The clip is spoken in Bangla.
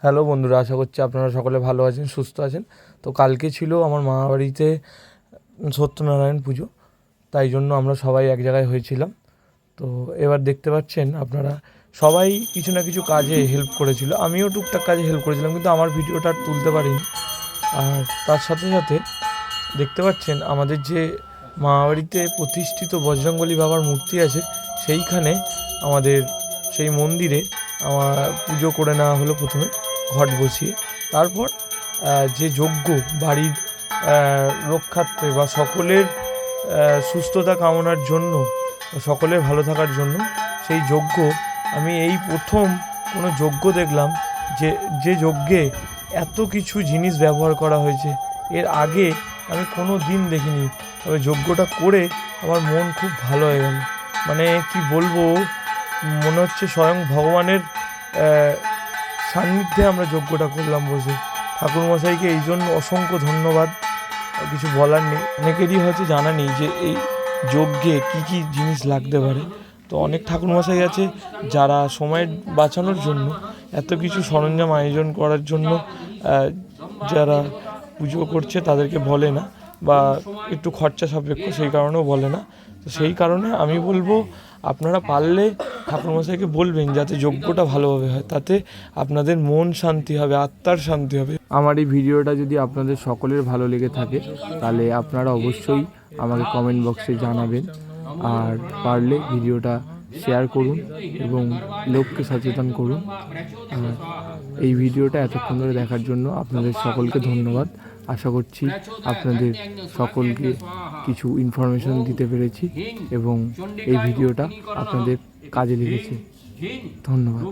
হ্যালো বন্ধুরা, আশা করছি আপনারা সকলে ভালো আছেন, সুস্থ আছেন। তো কালকে ছিল আমার মামাবাড়িতে সত্যনারায়ণ পুজো, তাই জন্য আমরা সবাই এক জায়গায় হয়েছিলাম। তো এবার দেখতে পাচ্ছেন আপনারা, সবাই কিছু না কিছু কাজে হেল্প করেছিল, আমিও টুকটাক কাজে হেল্প করেছিলাম, কিন্তু আমার ভিডিওটা আর তুলতে পারিনি। আর তার সাথে সাথে দেখতে পাচ্ছেন আমাদের যে মামাবাড়িতে প্রতিষ্ঠিত বজরংবলী বাবার মূর্তি আছে, সেইখানে আমাদের সেই মন্দিরে আমার পুজো করে নেওয়া হলো প্রথমে ঘট বসিয়ে। তারপর যে যজ্ঞ বাড়ির রক্ষার্থে বা সকলের সুস্থতা কামনার জন্য, সকলের ভালো থাকার জন্য, সেই যজ্ঞ আমি এই প্রথম কোনো যজ্ঞ দেখলাম যে যজ্ঞে এত কিছু জিনিস ব্যবহার করা হয়েছে। এর আগে আমি কোনো দিন দেখিনি, তবে যজ্ঞটা করে আমার মন খুব ভালো হয়ে গেল। মানে কি বলবো, মনে হচ্ছে স্বয়ং ভগবানের সান্নিধ্যে আমরা যজ্ঞটা করলাম বসে। ঠাকুরমশাইকে এই জন্য অসংখ্য ধন্যবাদ, কিছু বলার নেই। অনেকেরই হয়তো জানা নেই যে এই যজ্ঞে কী কী জিনিস লাগতে পারে। তো অনেক ঠাকুরমশাই আছে যারা সময় বাঁচানোর জন্য এত কিছু সরঞ্জাম আয়োজন করার জন্য যারা পুজো করছে তাদেরকে বলে না, বা একটু খরচা সাপেক্ষ, সেই কারণেও বলে না। তো সেই কারণে আমি বলবো, আপনারা পারলে ঠাকুরমশাইকে বলবেন যাতে যজ্ঞটা ভালোভাবে হয়, তাতে আপনাদের মন শান্তি হবে, আত্মার শান্তি হবে। আমার এই ভিডিওটা যদি আপনাদের সকলের ভালো লেগে থাকে, তাহলে আপনারা অবশ্যই আমাকে কমেন্ট বক্সে জানাবেন। আর পারলে ভিডিওটা শেয়ার করুন এবং লোককে সচেতন করুন। আর এই ভিডিওটা এতক্ষণ ধরে দেখার জন্য আপনাদের সকলকে ধন্যবাদ। আশা করছি আপনাদের সকলকে কিছু ইনফরমেশন দিতে পেরেছি এবং এই ভিডিওটা আপনাদের কাজে লেগেছে। ধন্যবাদ।